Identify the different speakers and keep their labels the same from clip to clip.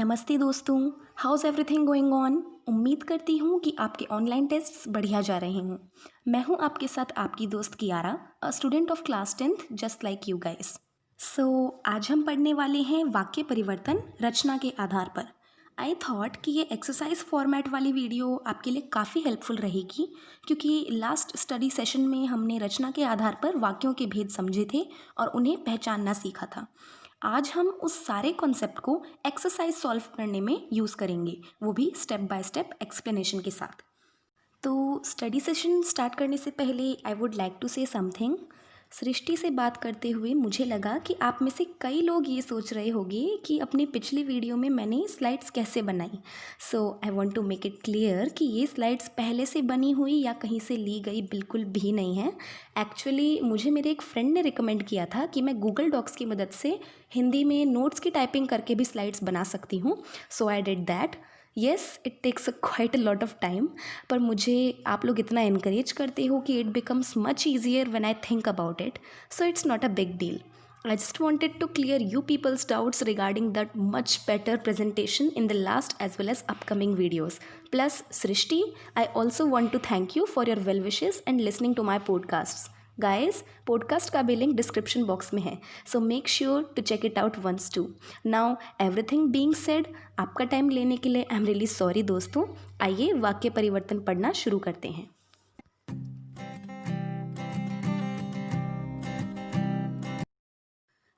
Speaker 1: नमस्ते दोस्तों। House everything going on. उम्मीद करती हूँ कि आपके ऑनलाइन टेस्ट्स बढ़िया जा रहे हों। मैं हूँ आपके साथ आपकी दोस्त Kiara, a student of class 10th just like you guys. आज हम पढ़ने वाले हैं वाक्य परिवर्तन रचना के आधार पर। आई थॉट कि ये एक्सरसाइज फॉर्मेट वाली वीडियो आपके लिए काफ़ी हेल्पफुल रहेगी, क्योंकि लास्ट स्टडी सेशन में हमने रचना के आधार पर वाक्यों के भेद समझे थे और उन्हें पहचानना सीखा था। आज हम उस सारे कॉन्सेप्ट को एक्सरसाइज सॉल्व करने में यूज़ करेंगे, वो भी स्टेप बाय स्टेप एक्सप्लेनेशन के साथ। तो स्टडी सेशन स्टार्ट करने से पहले I would like to say something. Srishti से बात करते हुए मुझे लगा कि आप में से कई लोग ये सोच रहे होंगे कि अपनी पिछली वीडियो में मैंने स्लाइड्स कैसे बनाई। I want to make it clear कि ये स्लाइड्स पहले से बनी हुई या कहीं से ली गई बिल्कुल भी नहीं है। एक्चुअली मुझे मेरे एक फ्रेंड ने रिकमेंड किया था कि मैं गूगल डॉक्स की मदद से हिंदी में नोट्स की टाइपिंग करके भी स्लाइड्स बना सकती हूँ। I did that. Yes, it takes quite a lot of time, पर मुझे आप लोग इतना इनकरेज करते हो कि it becomes much easier when I think about it, so it's not a big deal. I just wanted to clear you people's doubts regarding that much better presentation in the last as well as upcoming videos. Plus, Srishti, I also want to thank you for your well wishes and listening to my podcasts. Guys, podcast का भी link description box में है, so make sure to check it out once too. Now everything being said, आपका time लेने के लिए I am really sorry दोस्तों. आइए वाक्य परिवर्तन पढ़ना शुरू करते हैं.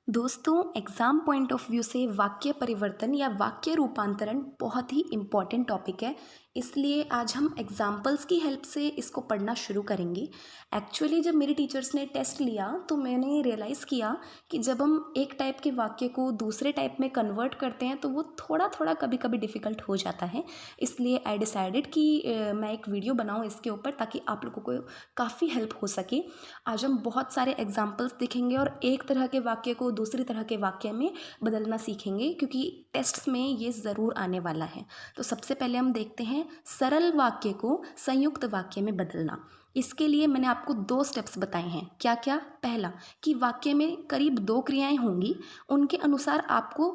Speaker 1: दोस्तों, एग्ज़ाम पॉइंट ऑफ व्यू से वाक्य परिवर्तन या वाक्य रूपांतरण बहुत ही इम्पॉर्टेंट टॉपिक है, इसलिए आज हम एग्जाम्पल्स की हेल्प से इसको पढ़ना शुरू करेंगे. एक्चुअली जब मेरे टीचर्स ने टेस्ट लिया तो मैंने रियलाइज़ किया कि जब हम एक टाइप के वाक्य को दूसरे टाइप में कन्वर्ट करते हैं तो वो थोड़ा थोड़ा कभी कभी डिफ़िकल्ट हो जाता है. इसलिए आई डिसाइडेड कि मैं एक वीडियो बनाऊँ इसके ऊपर, ताकि आप लोगों को काफ़ी हेल्प हो सके. आज हम बहुत सारे एग्जाम्पल्स दिखेंगे और एक तरह के वाक्य को दूसरी तरह के वाक्य में बदलना सीखेंगे, क्योंकि टेस्ट्स में ये ज़रूर आने वाला है. तो सबसे पहले हम देखते हैं सरल वाक्य को संयुक्त वाक्य में बदलना. इसके लिए मैंने आपको 2 स्टेप्स बताए हैं. क्या क्या? पहला, कि वाक्य में करीब 2 क्रियाएं होंगी, उनके अनुसार आपको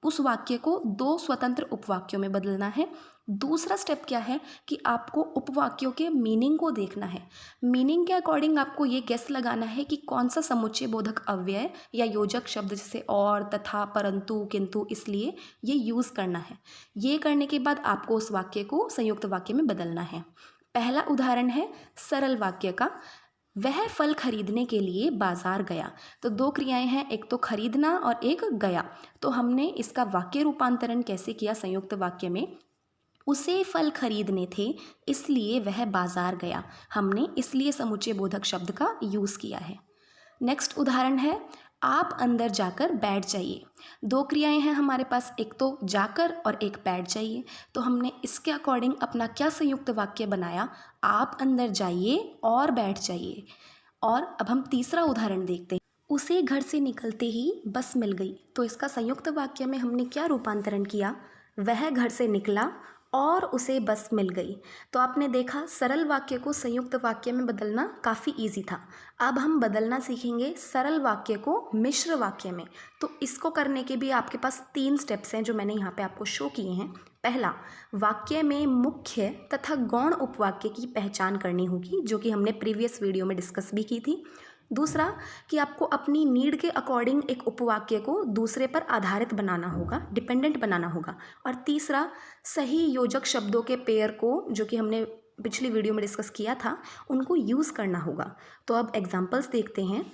Speaker 1: उस वाक्य को 2 स्वतंत्र उपवाक्यों में बदलना है. दूसरा स्टेप क्या है कि आपको उपवाक्यों के मीनिंग को देखना है. मीनिंग के अकॉर्डिंग आपको ये गेस लगाना है कि कौन सा समुच्चय बोधक अव्यय या योजक शब्द जैसे और, तथा, परंतु, किंतु, इसलिए ये यूज़ करना है. ये करने के बाद आपको उस वाक्य को संयुक्त वाक्य में बदलना है. पहला उदाहरण है सरल वाक्य का. वह फल खरीदने के लिए बाजार गया. तो 2 क्रियाएं हैं, एक तो खरीदना और एक गया. तो हमने इसका वाक्य रूपांतरण कैसे किया संयुक्त वाक्य में? उसे फल खरीदने थे इसलिए वह बाजार गया. हमने इसलिए समुच्चय बोधक शब्द का यूज़ किया है. नेक्स्ट उदाहरण है आप अंदर जाकर बैठ जाइए. 2 क्रियाएं हैं हमारे पास, एक तो जाकर और एक बैठ जाइए. तो हमने इसके अकॉर्डिंग अपना क्या संयुक्त वाक्य बनाया? आप अंदर जाइए और बैठ जाइए. और अब हम तीसरा उदाहरण देखते हैं. उसे घर से निकलते ही बस मिल गई. तो इसका संयुक्त वाक्य में हमने क्या रूपांतरण किया? वह घर से निकला और उसे बस मिल गई. तो आपने देखा सरल वाक्य को संयुक्त वाक्य में बदलना काफ़ी इजी था. अब हम बदलना सीखेंगे सरल वाक्य को मिश्र वाक्य में. तो इसको करने के भी आपके पास 3 स्टेप्स हैं जो मैंने यहाँ पे आपको शो किए हैं. पहला, वाक्य में मुख्य तथा गौण उपवाक्य की पहचान करनी होगी, जो कि हमने प्रीवियस वीडियो में डिस्कस भी की थी. दूसरा, कि आपको अपनी नीड के अकॉर्डिंग एक उपवाक्य को दूसरे पर आधारित बनाना होगा, डिपेंडेंट बनाना होगा. और तीसरा, सही योजक शब्दों के पेयर को, जो कि हमने पिछली वीडियो में डिस्कस किया था, उनको यूज़ करना होगा. तो अब एग्जांपल्स देखते हैं.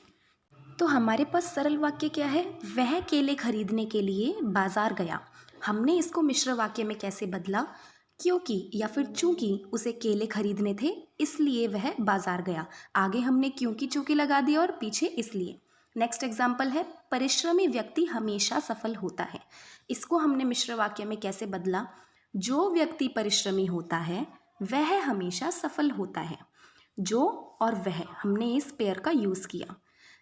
Speaker 1: तो हमारे पास सरल वाक्य क्या है? वह केले खरीदने के लिए बाजार गया. हमने इसको मिश्र वाक्य में कैसे बदला? क्योंकि या फिर चूंकि उसे केले खरीदने थे इसलिए वह बाजार गया. आगे हमने क्योंकि चूंकि लगा दिया और पीछे इसलिए. नेक्स्ट एग्जाम्पल है परिश्रमी व्यक्ति हमेशा सफल होता है. इसको हमने मिश्र वाक्य में कैसे बदला? जो व्यक्ति परिश्रमी होता है वह हमेशा सफल होता है. जो और वह, हमने इस पेयर का यूज़ किया.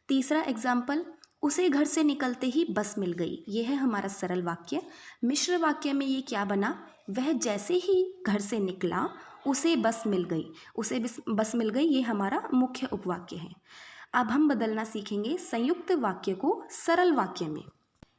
Speaker 1: तीसरा एग्जाम्पल, उसे घर से निकलते ही बस मिल गई. ये है हमारा सरल वाक्य. मिश्र वाक्य में ये क्या बना? वह जैसे ही घर से निकला उसे बस मिल गई. उसे बस मिल गई, ये हमारा मुख्य उपवाक्य है. अब हम बदलना सीखेंगे संयुक्त वाक्य को सरल वाक्य में.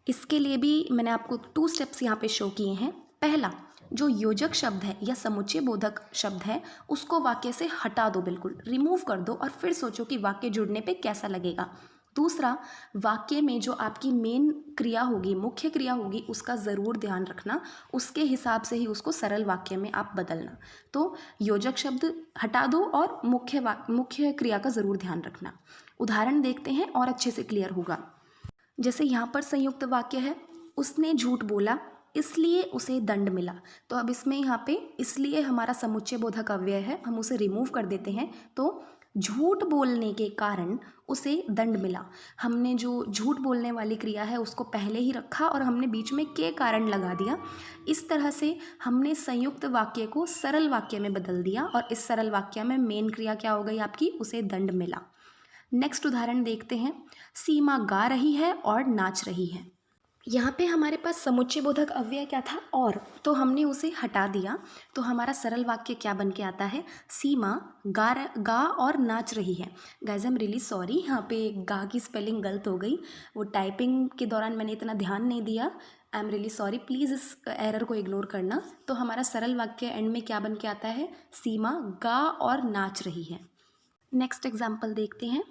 Speaker 1: इसके लिए भी मैंने आपको 2 स्टेप्स यहाँ पे शो किए हैं। पहला, जो योजक शब्द है या समुच्चय बोधक शब्द है उसको वाक्य से हटा दो, बिल्कुल रिमूव कर दो और फिर सोचो कि वाक्य जुड़ने पे कैसा लगेगा। दूसरा, वाक्य में जो आपकी मेन क्रिया होगी, मुख्य क्रिया होगी, उसका ज़रूर ध्यान रखना, उसके हिसाब से ही उसको सरल वाक्य में आप बदलना। तो योजक शब्द हटा दो और मुख्य क्रिया का ज़रूर ध्यान रखना। उदाहरण देखते हैं और अच्छे से क्लियर होगा। जैसे यहाँ पर संयुक्त वाक्य है, उसने झूठ बोला इसलिए उसे दंड मिला। तो अब इसमें यहाँ पे इसलिए हमारा समुच्चय बोधक अव्यय है, हम उसे रिमूव कर देते हैं। तो झूठ बोलने के कारण उसे दंड मिला। हमने जो झूठ बोलने वाली क्रिया है उसको पहले ही रखा और हमने बीच में के कारण लगा दिया। इस तरह से हमने संयुक्त वाक्य को सरल वाक्य में बदल दिया और इस सरल वाक्य में मेन क्रिया क्या हो गई आपकी, उसे दंड मिला। नेक्स्ट उदाहरण देखते हैं। सीमा गा रही है और नाच रही है। यहाँ पे हमारे पास समुच्चय बोधक अव्यय क्या था, और, तो हमने उसे हटा दिया। तो हमारा सरल वाक्य क्या बन के आता है, सीमा गा और नाच रही है। Guys I am really sorry, यहाँ पे गा की स्पेलिंग गलत हो गई, वो टाइपिंग के दौरान मैंने इतना ध्यान नहीं दिया। I am really sorry, please इस एरर को इग्नोर करना। तो हमारा सरल वाक्य एंड में क्या बन के आता है, सीमा गा और नाच रही है। नेक्स्ट एग्जाम्पल देखते हैं।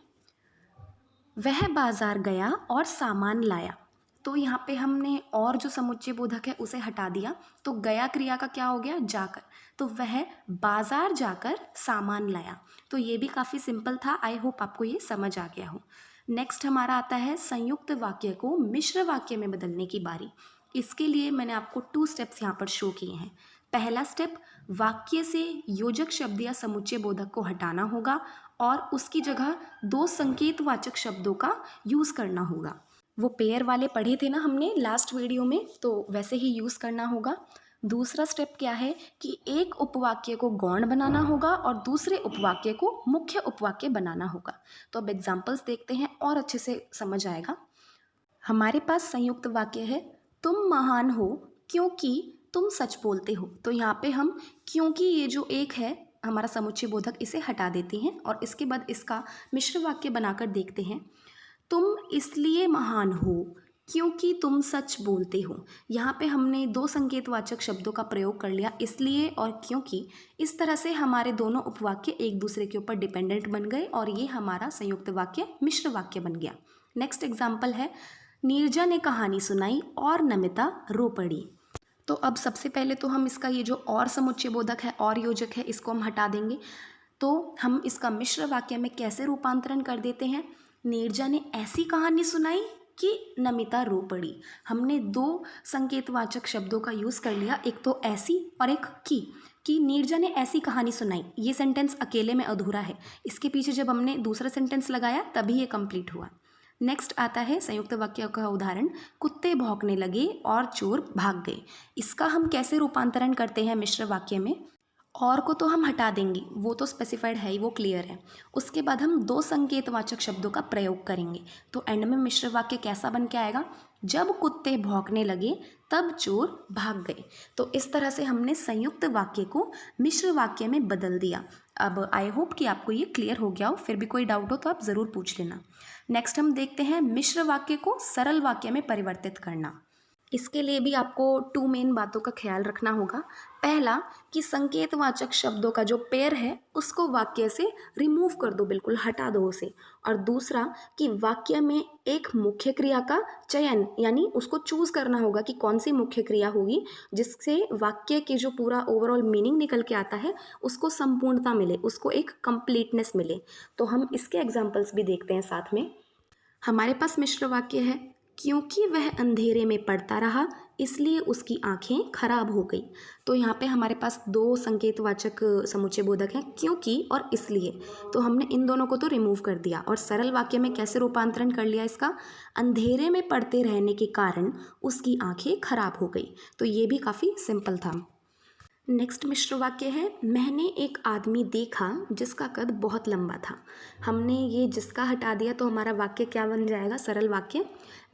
Speaker 1: वह बाजार गया और सामान लाया। तो यहाँ पे हमने और जो समुच्चय बोधक है उसे हटा दिया। तो गया क्रिया का क्या हो गया, जाकर। तो वह बाजार जाकर सामान लाया। तो ये भी काफ़ी सिंपल था, आई होप आपको ये समझ आ गया हो। नेक्स्ट हमारा आता है संयुक्त वाक्य को मिश्र वाक्य में बदलने की बारी। इसके लिए मैंने आपको 2 स्टेप्स यहाँ पर शो किए हैं। पहला स्टेप, वाक्य से योजक शब्द या समुच्चय बोधक को हटाना होगा और उसकी जगह 2 संकेतवाचक शब्दों का यूज़ करना होगा। वो पेयर वाले पढ़े थे ना हमने लास्ट वीडियो में, तो वैसे ही यूज़ करना होगा। दूसरा स्टेप क्या है कि एक उपवाक्य को गौण बनाना होगा और दूसरे उपवाक्य को मुख्य उपवाक्य बनाना होगा। तो अब एग्जाम्पल्स देखते हैं और अच्छे से समझ आएगा। हमारे पास संयुक्त वाक्य है, तुम महान हो क्योंकि तुम सच बोलते हो। तो यहाँ पे हम क्योंकि ये जो एक है हमारा समुच्चय बोधक, इसे हटा देते हैं और इसके बाद इसका मिश्र वाक्य बनाकर देखते हैं। तुम इसलिए महान हो क्योंकि तुम सच बोलते हो। यहाँ पे हमने 2 संकेतवाचक शब्दों का प्रयोग कर लिया, इसलिए और क्योंकि। इस तरह से हमारे दोनों उपवाक्य एक दूसरे के ऊपर डिपेंडेंट बन गए और ये हमारा संयुक्त वाक्य मिश्र वाक्य बन गया। नेक्स्ट एग्जाम्पल है, नीरजा ने कहानी सुनाई और नमिता रो पड़ी। तो अब सबसे पहले तो हम इसका ये जो और समुच्चय बोधक है और योजक है इसको हम हटा देंगे। तो हम इसका मिश्र वाक्य में कैसे रूपांतरण कर देते हैं, नीरजा ने ऐसी कहानी सुनाई कि नमिता रो पड़ी। हमने 2 संकेतवाचक शब्दों का यूज़ कर लिया, एक तो ऐसी और एक कि नीरजा ने ऐसी कहानी सुनाई। ये सेंटेंस अकेले में अधूरा है, इसके पीछे जब हमने दूसरा सेंटेंस लगाया तभी ये कंप्लीट हुआ। नेक्स्ट आता है संयुक्त वाक्य का उदाहरण, कुत्ते भौंकने लगे और चोर भाग गए। इसका हम कैसे रूपांतरण करते हैं मिश्र वाक्य में, और को तो हम हटा देंगे, वो तो स्पेसिफाइड है ही, वो क्लियर है। उसके बाद हम 2 संकेतवाचक शब्दों का प्रयोग करेंगे। तो एंड में मिश्र वाक्य कैसा बन के आएगा, जब कुत्ते भौंकने लगे तब चोर भाग गए। तो इस तरह से हमने संयुक्त वाक्य को मिश्र वाक्य में बदल दिया। अब आई होप कि आपको ये क्लियर हो गया हो, फिर भी कोई डाउट हो तो आप ज़रूर पूछ लेना। नेक्स्ट हम देखते हैं मिश्र वाक्य को सरल वाक्य में परिवर्तित करना। इसके लिए भी आपको 2 मेन बातों का ख्याल रखना होगा। पहला कि संकेतवाचक शब्दों का जो पेयर है उसको वाक्य से रिमूव कर दो, बिल्कुल हटा दो उसे। और दूसरा कि वाक्य में एक मुख्य क्रिया का चयन, यानी उसको चूज करना होगा कि कौन सी मुख्य क्रिया होगी जिससे वाक्य के जो पूरा ओवरऑल मीनिंग निकल के आता है उसको संपूर्णता मिले, उसको एक कंप्लीटनेस मिले। तो हम इसके एग्जाम्पल्स भी देखते हैं साथ में। हमारे पास मिश्र वाक्य है, क्योंकि वह अंधेरे में पढ़ता रहा इसलिए उसकी आंखें खराब हो गई। तो यहाँ पे हमारे पास 2 संकेतवाचक समुच्चय बोधक हैं, क्योंकि और इसलिए। तो हमने इन दोनों को तो रिमूव कर दिया और सरल वाक्य में कैसे रूपांतरण कर लिया इसका, अंधेरे में पढ़ते रहने के कारण उसकी आंखें खराब हो गई। तो ये भी काफ़ी सिंपल था। नेक्स्ट मिश्र वाक्य है, मैंने एक आदमी देखा जिसका कद बहुत लंबा था। हमने ये जिसका हटा दिया तो हमारा वाक्य क्या बन जाएगा, सरल वाक्य,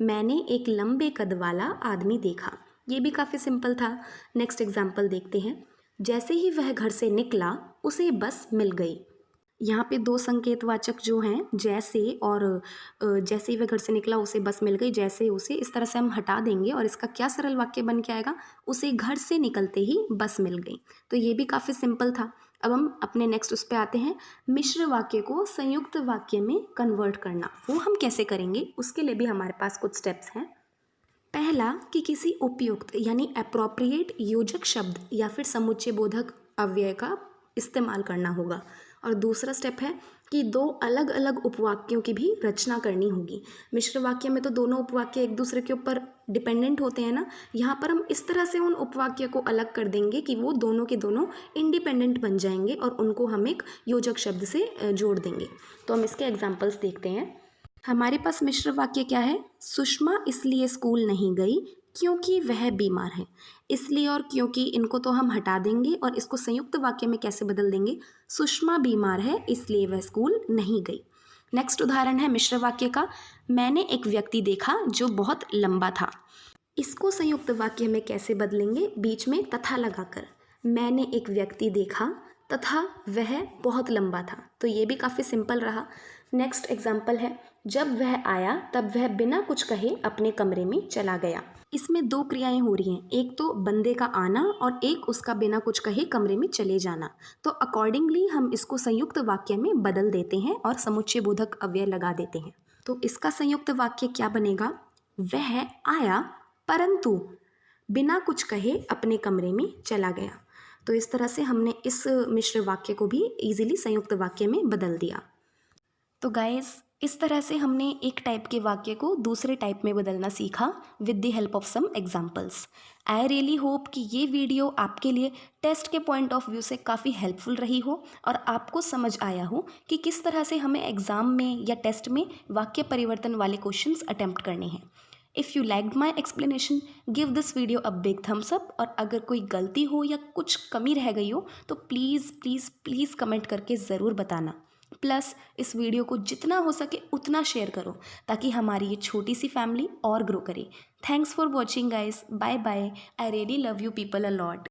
Speaker 1: मैंने एक लंबे कद वाला आदमी देखा। ये भी काफ़ी सिंपल था। नेक्स्ट एग्जाम्पल देखते हैं, जैसे ही वह घर से निकला उसे बस मिल गई। यहाँ पे दो संकेतवाचक जो हैं जैसे और जैसे ही वह घर से निकला उसे बस मिल गई, जैसे उसे, इस तरह से हम हटा देंगे और इसका क्या सरल वाक्य बन के आएगा, उसे घर से निकलते ही बस मिल गई। तो ये भी काफ़ी सिंपल था। अब हम अपने नेक्स्ट उस पे आते हैं, मिश्र वाक्य को संयुक्त वाक्य में कन्वर्ट करना। वो हम कैसे करेंगे, उसके लिए भी हमारे पास कुछ स्टेप्स हैं। पहला कि किसी उपयुक्त यानी अप्रोप्रिएट योजक शब्द या फिर समुच्चय बोधक अव्यय का इस्तेमाल करना होगा। और दूसरा स्टेप है कि दो अलग अलग उपवाक्यों की भी रचना करनी होगी। मिश्र वाक्य में तो दोनों उपवाक्य एक दूसरे के ऊपर डिपेंडेंट होते हैं ना, यहाँ पर हम इस तरह से उन उपवाक्य को अलग कर देंगे कि वो दोनों के दोनों इंडिपेंडेंट बन जाएंगे और उनको हम एक योजक शब्द से जोड़ देंगे। तो हम इसके एग्जाम्पल्स देखते हैं। हमारे पास मिश्र वाक्य क्या है, सुषमा इसलिए स्कूल नहीं गई क्योंकि वह बीमार है। इसलिए और क्योंकि इनको तो हम हटा देंगे और इसको संयुक्त वाक्य में कैसे बदल देंगे, सुषमा बीमार है इसलिए वह स्कूल नहीं गई। नेक्स्ट उदाहरण है मिश्र वाक्य का, मैंने एक व्यक्ति देखा जो बहुत लंबा था। इसको संयुक्त वाक्य में कैसे बदलेंगे, बीच में तथा लगाकर, मैंने एक व्यक्ति देखा तथा वह बहुत लंबा था। तो ये भी काफ़ी सिंपल रहा। नेक्स्ट एग्जाम्पल है, जब वह आया तब वह बिना कुछ कहे अपने कमरे में चला गया। इसमें दो क्रियाएं हो रही हैं, एक तो बंदे का आना और एक उसका बिना कुछ कहे कमरे में चले जाना। तो अकॉर्डिंगली हम इसको संयुक्त वाक्य में बदल देते हैं और समुच्चय बोधक अव्यय लगा देते हैं। तो इसका संयुक्त वाक्य क्या बनेगा, वह आया परंतु बिना कुछ कहे अपने कमरे में चला गया। तो इस तरह से हमने इस मिश्र वाक्य को भी इजीली संयुक्त वाक्य में बदल दिया। तो गाइस, इस तरह से हमने एक टाइप के वाक्य को दूसरे टाइप में बदलना सीखा with the help of some examples. I really hope कि ये वीडियो आपके लिए टेस्ट के पॉइंट ऑफ व्यू से काफ़ी हेल्पफुल रही हो और आपको समझ आया हो कि किस तरह से हमें एग्ज़ाम में या टेस्ट में वाक्य परिवर्तन वाले क्वेश्चंस अटेम्प्ट करने हैं। If you liked my explanation, give this video a big thumbs up. और अगर कोई गलती हो या कुछ कमी रह गई हो तो प्लीज़ प्लीज़ प्लीज़ कमेंट करके ज़रूर बताना। प्लस इस वीडियो को जितना हो सके उतना शेयर करो ताकि हमारी ये छोटी सी फैमिली और ग्रो करे। Thanks for watching guys, bye bye. I really love you people a lot.